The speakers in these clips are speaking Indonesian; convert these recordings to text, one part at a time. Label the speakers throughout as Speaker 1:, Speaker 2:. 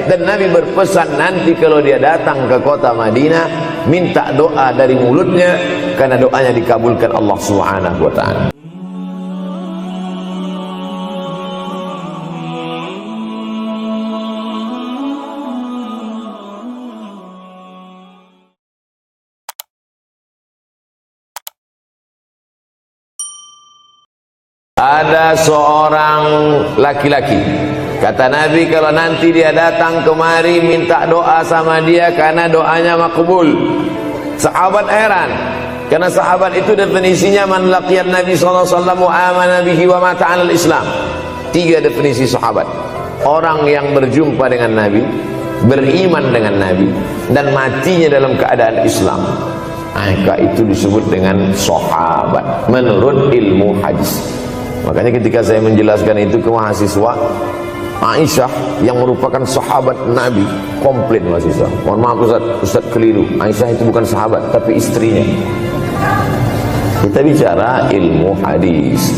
Speaker 1: Dan Nabi berpesan nanti kalau dia datang ke kota Madinah, minta doa dari mulutnya, karena doanya dikabulkan Allah Subhanahu wa ta'ala. Ada seorang laki-laki, kata Nabi, kalau nanti dia datang kemari minta doa sama dia karena doanya makbul. Sahabat heran, karena sahabat itu definisinya man laqiyan Nabi sallallahu alaihi wasallam wa amana bihi wa mata 'alal Islam. 3 definisi sahabat: orang yang berjumpa dengan Nabi, beriman dengan Nabi, dan matinya dalam keadaan Islam. Maka itu disebut dengan sahabat menurut ilmu hadis. Makanya ketika saya menjelaskan itu ke mahasiswa, Aisyah yang merupakan sahabat Nabi, komplain mahasiswa, mohon maaf Ustaz keliru, Aisyah itu bukan sahabat tapi istrinya. Kita bicara ilmu hadis.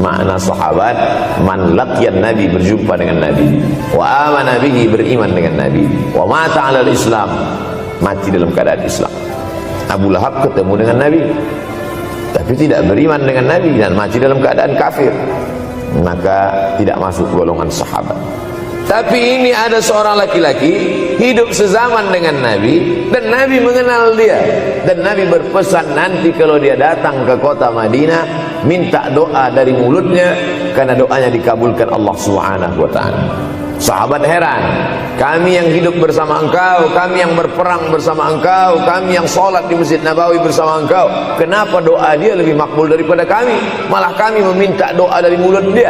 Speaker 1: Makna sahabat, man laqiyan Nabi, berjumpa dengan Nabi, wa amana bihi, beriman dengan Nabi, wa mata 'alal Islam, mati dalam keadaan Islam. Abu Lahab ketemu dengan Nabi tapi tidak beriman dengan Nabi dan mati dalam keadaan kafir, maka tidak masuk golongan sahabat. Tapi ini ada seorang laki-laki hidup sezaman dengan Nabi dan Nabi mengenal dia, dan Nabi berpesan nanti kalau dia datang ke kota Madinah, minta doa dari mulutnya karena doanya dikabulkan Allah Subhanahu wa ta'ala. Sahabat heran, kami yang hidup bersama engkau, kami yang berperang bersama engkau, kami yang sholat di Masjid Nabawi bersama engkau, kenapa doa dia lebih makbul daripada kami? Malah kami meminta doa dari mulut dia.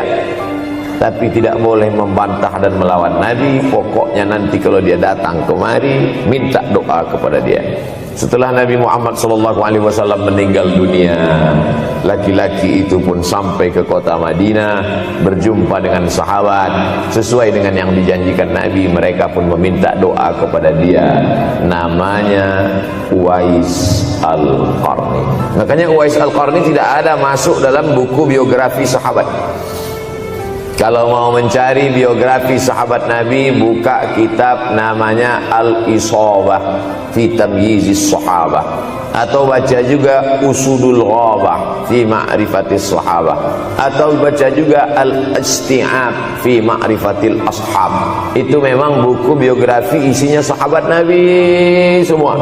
Speaker 1: Tapi tidak boleh membantah dan melawan Nabi. Pokoknya nanti kalau dia datang kemari, minta doa kepada dia. Setelah Nabi Muhammad SAW meninggal dunia, laki-laki itu pun sampai ke kota Madinah, berjumpa dengan sahabat. Sesuai dengan yang dijanjikan Nabi, mereka pun meminta doa kepada dia. Namanya Uwais Al-Qarni. Makanya Uwais Al-Qarni tidak ada masuk dalam buku biografi sahabat. Kalau mau mencari biografi sahabat Nabi, buka kitab namanya Al-Isabah fi Tamyizis Sahabah, atau baca juga Usudul Ghabah fi Ma'rifatis Sahabah, atau baca juga Al-Isti'ab fi Ma'rifatil Ashab. Itu memang buku biografi isinya sahabat Nabi semua.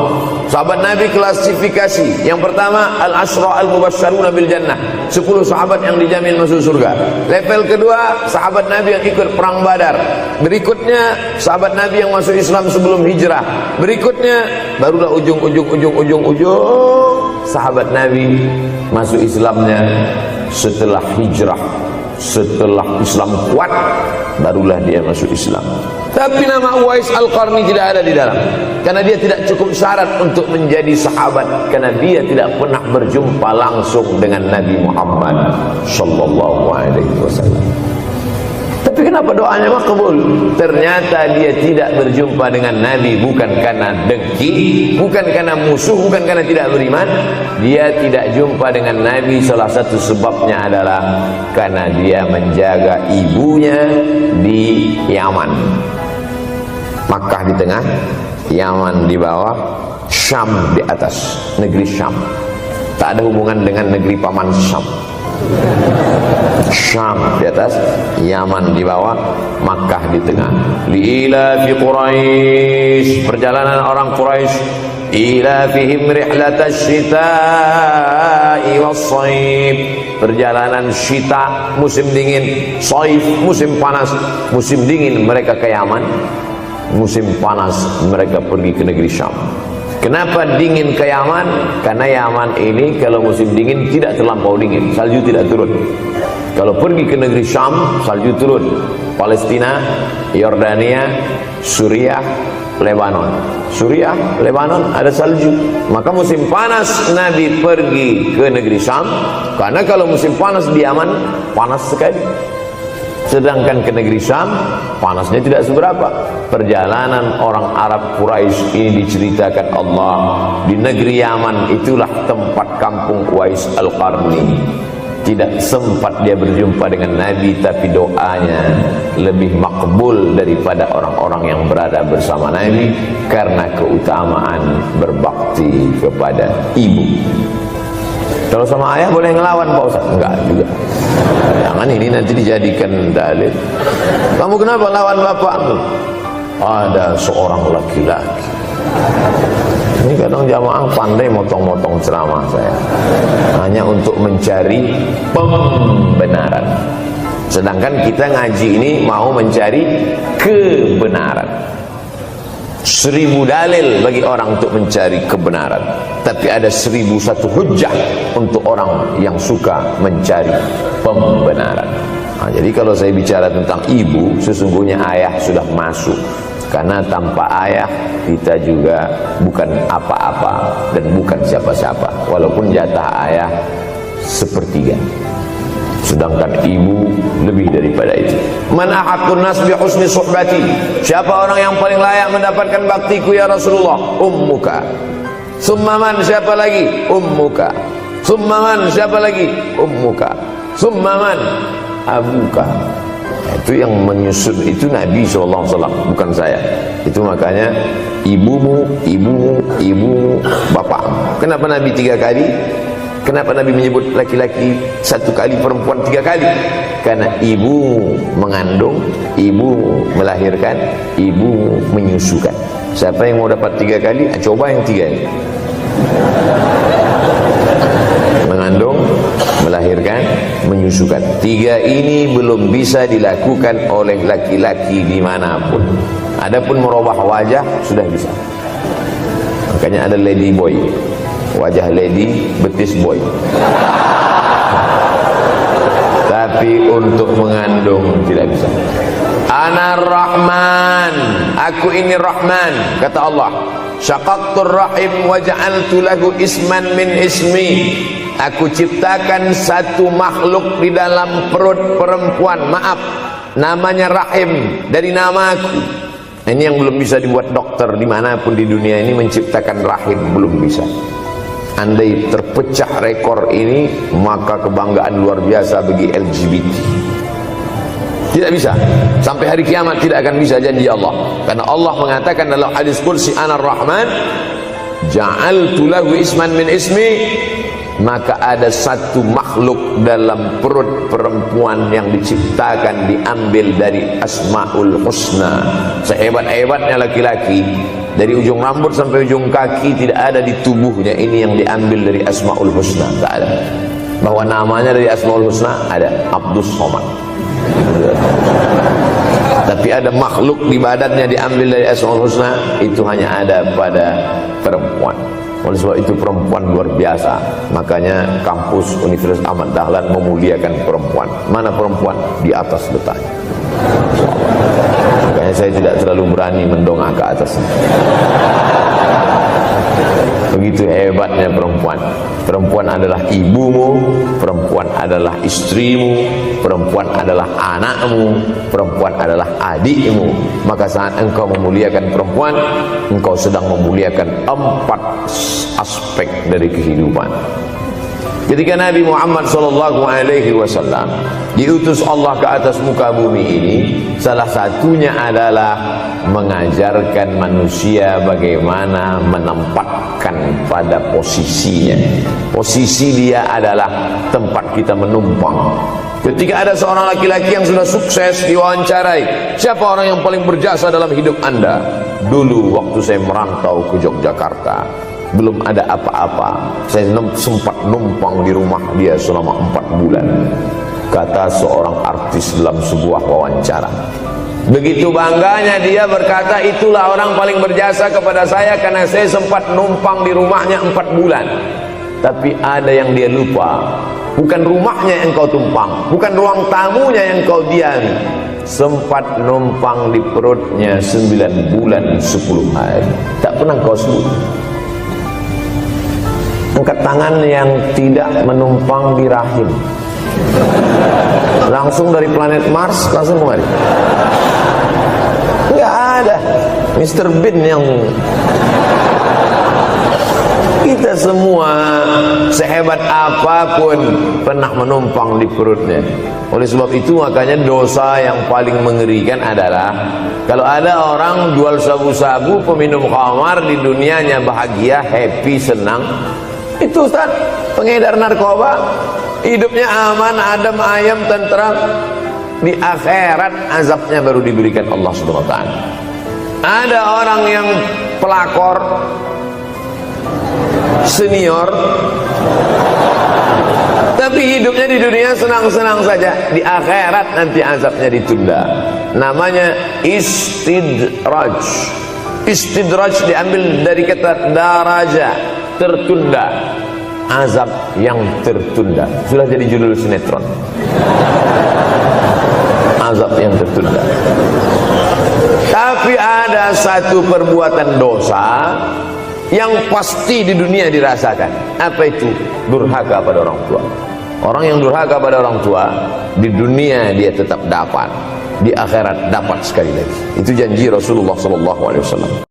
Speaker 1: Sahabat Nabi klasifikasi. Yang pertama, Al-Ashra Al-Mubasysyaruna bil Jannah, 10 sahabat yang dijamin masuk surga. Level kedua, sahabat Nabi yang ikut perang Badar. Berikutnya, sahabat Nabi yang masuk Islam sebelum hijrah. Berikutnya, barulah ujung sahabat Nabi masuk Islamnya setelah hijrah, setelah Islam kuat, barulah dia masuk Islam. Tapi nama Uwais Al-Qarni tidak ada di dalam, karena dia tidak cukup syarat untuk menjadi sahabat, karena dia tidak pernah berjumpa langsung dengan Nabi Muhammad sallallahu alaihi wasallam. Tapi kenapa doanya makbul? Ternyata dia tidak berjumpa dengan Nabi bukan karena dengki, bukan karena musuh, bukan karena tidak beriman. Dia tidak jumpa dengan Nabi, salah satu sebabnya adalah karena dia menjaga ibunya di Yaman. Makkah di tengah, Yaman di bawah, Syam di atas, negeri Syam. Tak ada hubungan dengan negeri paman Syam. Syam di atas, Yaman di bawah, Makkah di tengah. Liila fi Quraisy, perjalanan orang Quraisy. Ila fihim rihlatash shita'i was-shaib, perjalanan syita musim dingin, shaif musim panas. Musim dingin mereka ke Yaman, musim panas mereka pergi ke negeri Syam. Kenapa dingin ke Yaman? Karena Yaman ini kalau musim dingin tidak terlampau dingin, salju tidak turun. Kalau pergi ke negeri Syam, salju turun. Palestina, Yordania, Suriah, Lebanon. Suriah, Lebanon ada salju. Maka musim panas Nabi pergi ke negeri Syam, karena kalau musim panas di Yaman panas sekali. Sedangkan ke negeri Syam panasnya tidak seberapa. Perjalanan orang Arab Quraisy ini diceritakan Allah, di negeri Yaman itulah tempat kampung Uwais Al-Qarni. tidak sempat dia berjumpa dengan Nabi, tapi doanya lebih makbul daripada orang-orang yang berada bersama Nabi karena keutamaan berbakti kepada ibu. Kalau sama ayah boleh ngelawan Pak Ustaz? Enggak juga. Jangan ini nanti dijadikan dalil. Kamu kenapa lawan bapak? Ada seorang laki-laki. Ini kadang jamaah pandai motong-motong ceramah saya, hanya untuk mencari pembenaran. Sedangkan kita ngaji ini mau mencari kebenaran. 1000 dalil bagi orang untuk mencari kebenaran, tapi ada 1001 hujjah untuk orang yang suka mencari pembenaran. Nah, jadi kalau saya bicara tentang ibu, sesungguhnya ayah sudah masuk. Karena tanpa ayah kita juga bukan apa-apa dan bukan siapa-siapa, walaupun jatah ayah sepertiga, sedangkan ibu lebih daripada itu. Man ahaqqun nas bi husni suhbati, siapa orang yang paling layak mendapatkan baktiku ya Rasulullah? Ummuka. Summa man, siapa lagi? Ummuka. Summa man, siapa lagi? Ummuka. Summa man, abuka. Itu yang menyusun itu Nabi SAW, bukan saya. Itu makanya ibumu, ibumu, ibumu, bapakmu. Kenapa Nabi 3 kali? Kenapa Nabi menyebut laki-laki 1 kali, perempuan 3 kali? Karena ibumu mengandung, ibumu melahirkan, ibumu menyusukan. Siapa yang mau dapat 3 kali? Coba yang 3 ini. Mengandung, melahirkan, menyusukan. 3 ini belum bisa dilakukan oleh laki-laki dimanapun. Adapun merubah wajah sudah bisa. Makanya ada lady boy, wajah lady, betis boy. Tapi untuk mengandung tidak bisa. Ana Rahman, aku ini Rahman, kata Allah. Syaqaqtur rahim wa ja'altu lahu isman min ismi. Aku ciptakan satu makhluk di dalam perut perempuan, maaf, namanya rahim, dari namaku. Ini yang belum bisa dibuat dokter dimanapun di dunia ini, menciptakan rahim, belum bisa. Andai terpecah rekor ini, maka kebanggaan luar biasa bagi LGBT. Tidak bisa, sampai hari kiamat tidak akan bisa, janji Allah. Karena Allah mengatakan dalam hadis qudsi, Ana Rahman ja'altu lahu isman min ismi. Maka ada satu makhluk dalam perut perempuan yang diciptakan, diambil dari Asmaul Husna. Sehebat-hebatnya laki-laki, dari ujung rambut sampai ujung kaki tidak ada di tubuhnya ini yang diambil dari Asmaul Husna, tak ada. Bahwa namanya dari Asmaul Husna ada, Abdus Somad. Tapi ada makhluk di badannya diambil dari Asmaul Husna, itu hanya ada pada perempuan. Oleh sebab itu perempuan luar biasa. Makanya kampus Universitas Ahmad Dahlan memuliakan perempuan. Mana perempuan? Di atas letaknya. Makanya saya tidak terlalu berani mendongak ke atas. Begitu hebatnya perempuan. Perempuan adalah ibumu, perempuan adalah istrimu, perempuan adalah anakmu, perempuan adalah adikmu. Maka saat engkau memuliakan perempuan, engkau sedang memuliakan 4 aspek dari kehidupan. Ketika Nabi Muhammad SAW diutus Allah ke atas muka bumi ini, salah satunya adalah mengajarkan manusia bagaimana menempatkan pada posisinya. Posisi dia adalah tempat kita menumpang. Ketika ada seorang laki-laki yang sudah sukses diwawancarai, siapa orang yang paling berjasa dalam hidup Anda? Dulu waktu saya merantau ke Yogyakarta, belum ada apa-apa, saya sempat numpang di rumah dia selama 4 bulan, kata seorang artis dalam sebuah wawancara. Begitu bangganya dia berkata, itulah orang paling berjasa kepada saya karena saya sempat numpang di rumahnya 4 bulan. Tapi ada yang dia lupa, bukan rumahnya yang kau tumpang, bukan ruang tamunya yang kau diami, sempat numpang di perutnya 9 bulan 10 hari, tak pernah kau sebut. Angkat tangan yang tidak menumpang di rahim, langsung dari planet Mars langsung kemari. Enggak ada. Mr. Bean yang Kita semua sehebat apapun pernah menumpang di perutnya. Oleh sebab itu makanya dosa yang paling mengerikan adalah kalau ada orang jual sabu-sabu, peminum khamar, di dunianya bahagia, happy, senang. Itu Ustaz, pengedar narkoba, hidupnya aman, adem, ayem, tentram. Di akhirat azabnya baru diberikan Allah Subhanahu wa taala. Ada orang yang pelakor senior, tapi hidupnya di dunia senang-senang saja. Di akhirat nanti azabnya ditunda. Namanya istidraj. Istidraj diambil dari kata daraja, tertunda. Azab yang tertunda. Sudah jadi judul sinetron. Azab yang tertunda. Tapi ada satu perbuatan dosa yang pasti di dunia dirasakan. Apa itu? Durhaka pada orang tua. Orang yang durhaka pada orang tua, di dunia dia tetap dapat, di akhirat dapat sekali lagi. Itu janji Rasulullah SAW.